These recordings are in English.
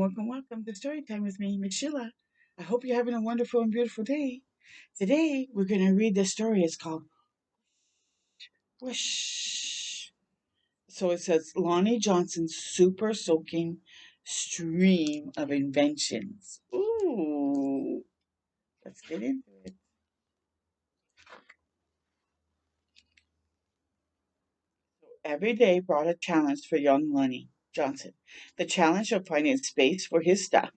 Welcome to Story Time with me, Miss Sheila. I hope you're having a wonderful and beautiful day. Today, we're going to read the story. It's called Whoosh. So it says Lonnie Johnson's Super Soaking Stream of Inventions. Ooh, let's get into it. Every day brought a challenge for young Lonnie Johnson. The challenge of finding space for his stuff.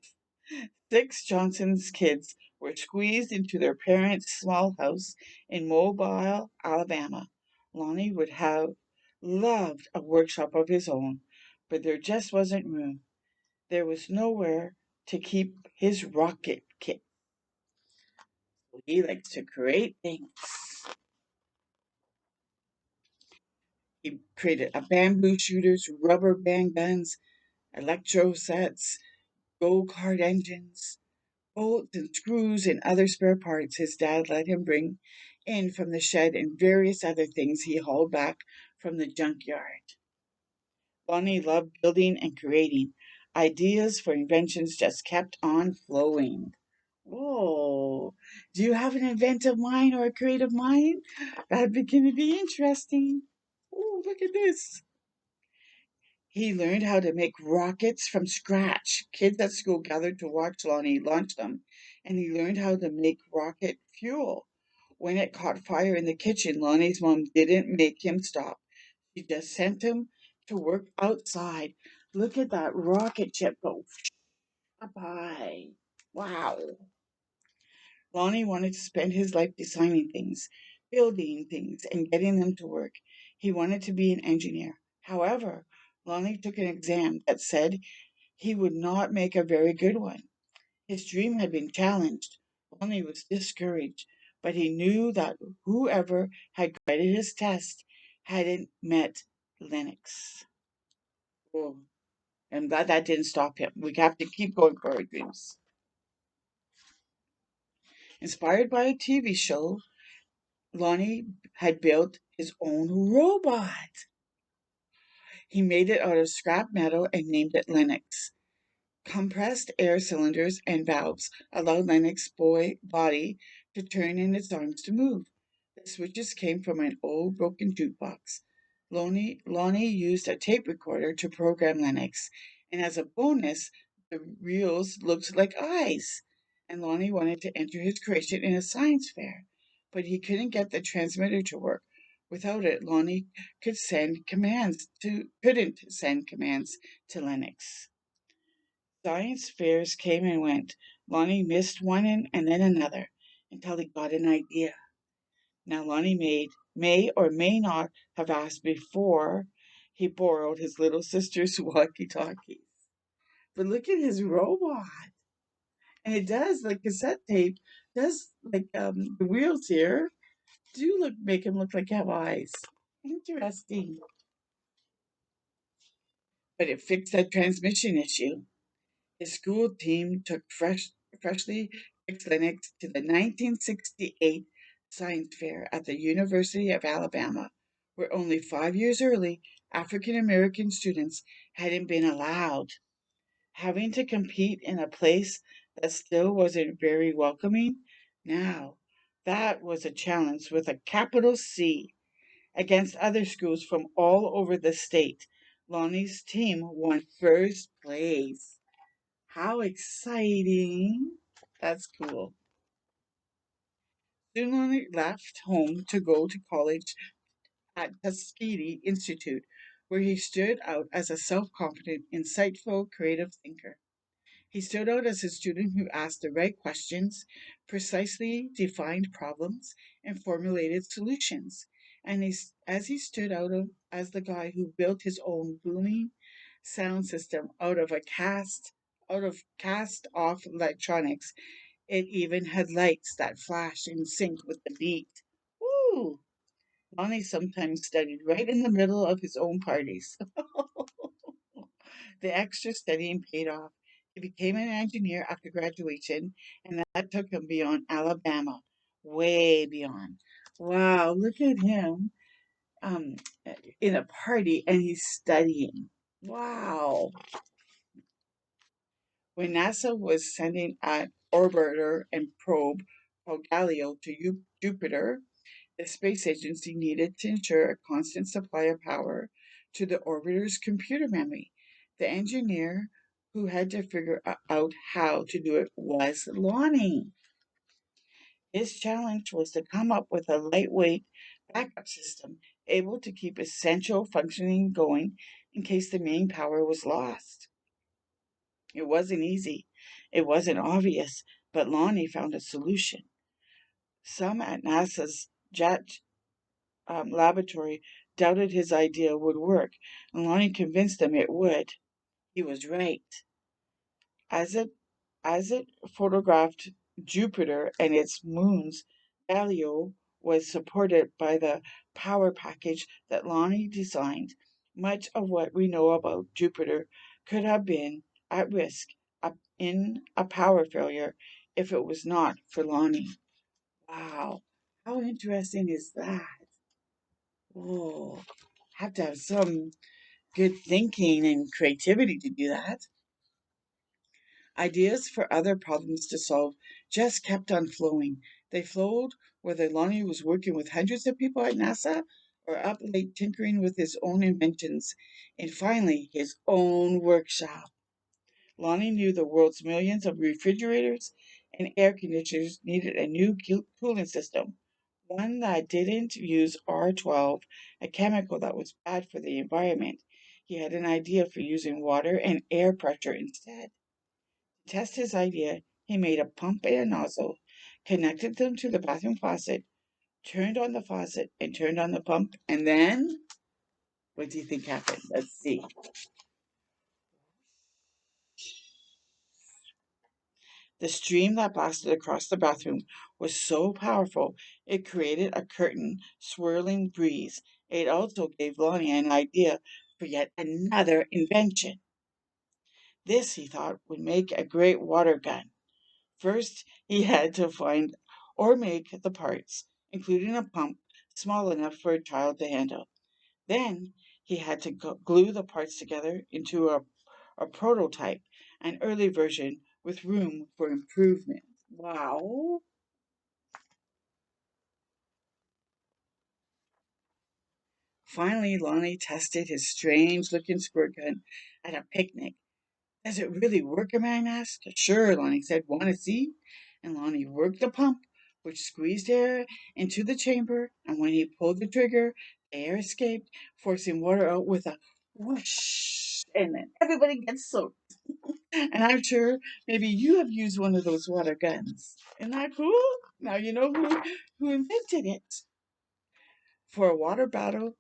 Six Johnson's kids were squeezed into their parents' small house in Mobile, Alabama. Lonnie would have loved a workshop of his own, but there just wasn't room. There was nowhere to keep his rocket kit. He likes to create things. He created a bamboo shooters, rubber band guns, electro sets, go-kart engines, bolts and screws and other spare parts his dad let him bring in from the shed and various other things he hauled back from the junkyard. Lonnie loved building and creating. Ideas for inventions just kept on flowing. Whoa. Do you have an inventive mind or a creative mind? That'd begin to be interesting. Oh, look at this. He learned how to make rockets from scratch. Kids at school gathered to watch Lonnie launch them, and he learned how to make rocket fuel. When it caught fire in the kitchen, Lonnie's mom didn't make him stop. She just sent him to work outside. Look at that rocket ship go up high. Wow. Lonnie wanted to spend his life designing things, building things, and getting them to work. He wanted to be an engineer. However, Lonnie took an exam that said he would not make a very good one. His dream had been challenged. Lonnie was discouraged, but he knew that whoever had graded his test hadn't met Lennox. Oh, I'm glad that didn't stop him. We have to keep going for our dreams. Inspired by a TV show, Lonnie had built his own robot. He made it out of scrap metal and named it Lennox. Compressed air cylinders and valves allowed Lennox's body to turn and its arms to move. The switches came from an old broken jukebox. Lonnie used a tape recorder to program Lennox, and as a bonus, the reels looked like eyes. And Lonnie wanted to enter his creation in a science fair, but he couldn't get the transmitter to work. Without it, Lonnie couldn't send commands to Lennox. Science fairs came and went. Lonnie missed one and then another until he got an idea. Now Lonnie may or may not have asked before he borrowed his little sister's walkie-talkies. But look at his robot. And it does, like cassette tape, does like the wheels here do look make him look like have eyes. Interesting. But it fixed that transmission issue. His school team took freshly fixed Linux to the 1968 Science Fair at the University of Alabama, where only 5 years early African American students hadn't been allowed. Having to compete in a place that still wasn't very welcoming, now that was a challenge with a capital C against other schools from all over the state. Lonnie's team won first place. How exciting! That's cool. Soon left home to go to college at Tuskegee Institute, where he stood out as a self-confident, insightful, creative thinker. He stood out as a student who asked the right questions, precisely defined problems, and formulated solutions. And as he stood as the guy who built his own booming sound system out of cast off electronics. It even had lights that flashed in sync with the beat. Woo! Lonnie sometimes studied right in the middle of his own parties. The extra studying paid off. He became an engineer after graduation, and that took him beyond Alabama, way beyond. Wow, look at him um, in a party and he's studying. Wow. When NASA was sending an orbiter and probe called Galileo to Jupiter, the space agency needed to ensure a constant supply of power to the orbiter's computer memory. The engineer who had to figure out how to do it was Lonnie. His challenge was to come up with a lightweight backup system able to keep essential functioning going in case the main power was lost. It wasn't easy, it wasn't obvious, but Lonnie found a solution. Some at NASA's Jet laboratory doubted his idea would work, and Lonnie convinced them it would. He was right. As it as it photographed Jupiter and its moons, Galileo was supported by the power package that Lonnie designed. Much of what we know about Jupiter could have been at risk in a power failure if it was not for Lonnie. Wow, how interesting is that? Oh, have to have some good thinking and creativity to do that. Ideas for other problems to solve just kept on flowing. They flowed whether Lonnie was working with hundreds of people at NASA or up late tinkering with his own inventions and finally his own workshop. Lonnie knew the world's millions of refrigerators and air conditioners needed a new cooling system, one that didn't use R12, a chemical that was bad for the environment. He had an idea for using water and air pressure instead. To test his idea, he made a pump and a nozzle, connected them to the bathroom faucet, turned on the faucet, and turned on the pump, and then what do you think happened? Let's see. The stream that blasted across the bathroom was so powerful it created a curtain, swirling breeze. It also gave Lonnie an idea for yet another invention. This, he thought, would make a great water gun. First, he had to find or make the parts, including a pump small enough for a child to handle. Then, he had to glue the parts together into a prototype, an early version with room for improvement. Wow. Finally, Lonnie tested his strange looking squirt gun at a picnic. Does it really work? A man asked. Sure, Lonnie said. Want to see? And Lonnie worked the pump, which squeezed air into the chamber, and when he pulled the trigger, the air escaped, forcing water out with a whoosh. And then everybody gets soaked. And I'm sure maybe you have used one of those water guns. Isn't that cool? Now you know who invented it. For a water battle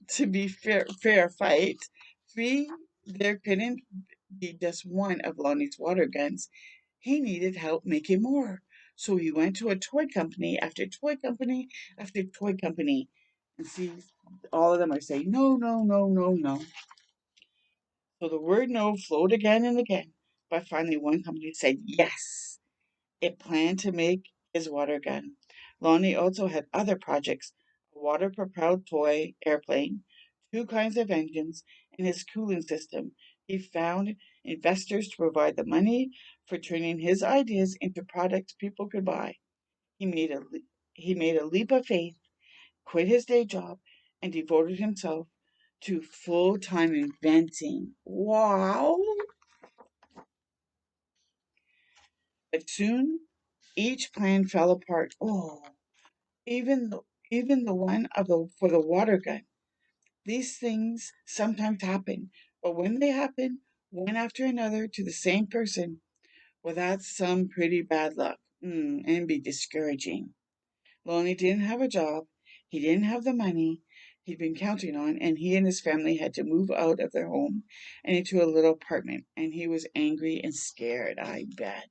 to be fair fight, three there couldn't be just one of Lonnie's water guns. He needed help making more. So he went to a toy company after toy company after toy company. And see, all of them are saying, no, no, no, no, no. So the word no flowed again and again. But finally, one company said yes. It planned to make his water gun. Lonnie also had other projects, a water propelled toy airplane, two kinds of engines, and his cooling system. He found investors to provide the money for turning his ideas into products people could buy. He made a, he made a leap of faith, quit his day job, and devoted himself to full time inventing. Wow! But soon each plan fell apart. Oh, even the even the one of the for the water gun. These things sometimes happen, but when they happen one after another to the same person, well, that's some pretty bad luck, and be discouraging. Lonnie didn't have a job, he didn't have the money he'd been counting on, and he and his family had to move out of their home and into a little apartment, and he was angry and scared, I bet.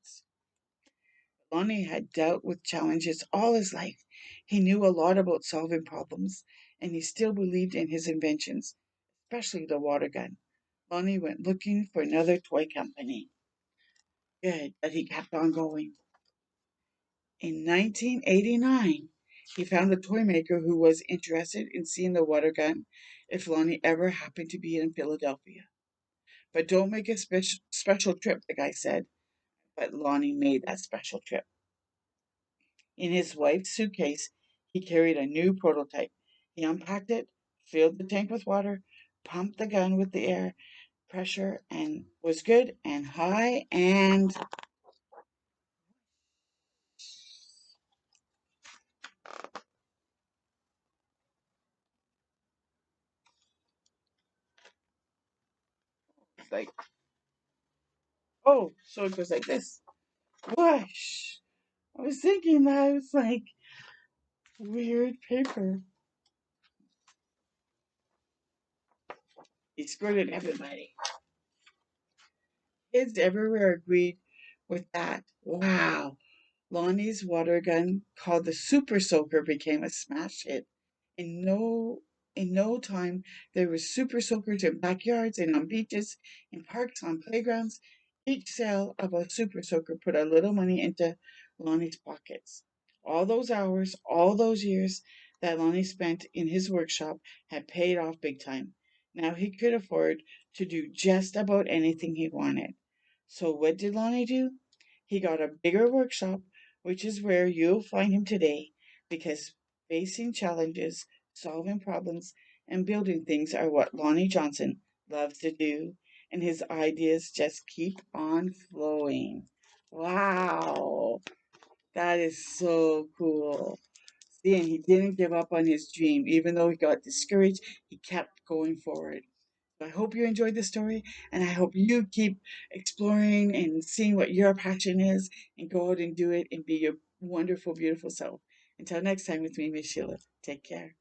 Lonnie had dealt with challenges all his life. He knew a lot about solving problems, and he still believed in his inventions, especially the water gun. Lonnie went looking for another toy company. Good, but he kept on going. In 1989, he found a toy maker who was interested in seeing the water gun if Lonnie ever happened to be in Philadelphia. But don't make a special trip, the guy said. But Lonnie made that special trip. In his wife's suitcase, he carried a new prototype. He unpacked it, filled the tank with water, pumped the gun with the air pressure, and was good and high and like, oh, so it goes like this. Whoosh! I was thinking that was like weird paper. He squirted everybody. Kids everywhere agreed with that. Wow. Lonnie's water gun, called the Super Soaker, became a smash hit. In no in no time, there were super soakers in backyards and on beaches, in parks, on playgrounds. Each sale of a super soaker put a little money into Lonnie's pockets. All those hours, all those years that Lonnie spent in his workshop had paid off big time. Now he could afford to do just about anything he wanted. So what did Lonnie do? He got a bigger workshop, which is where you'll find him today, because facing challenges, solving problems, and building things are what Lonnie Johnson loves to do, and his ideas just keep on flowing. Wow, that is so cool. See, and he didn't give up on his dream. Even though he got discouraged, he kept going forward. I hope you enjoyed the story, and I hope you keep exploring and seeing what your passion is and go out and do it and be your wonderful, beautiful self. Until next time with me, Miss Sheila, take care.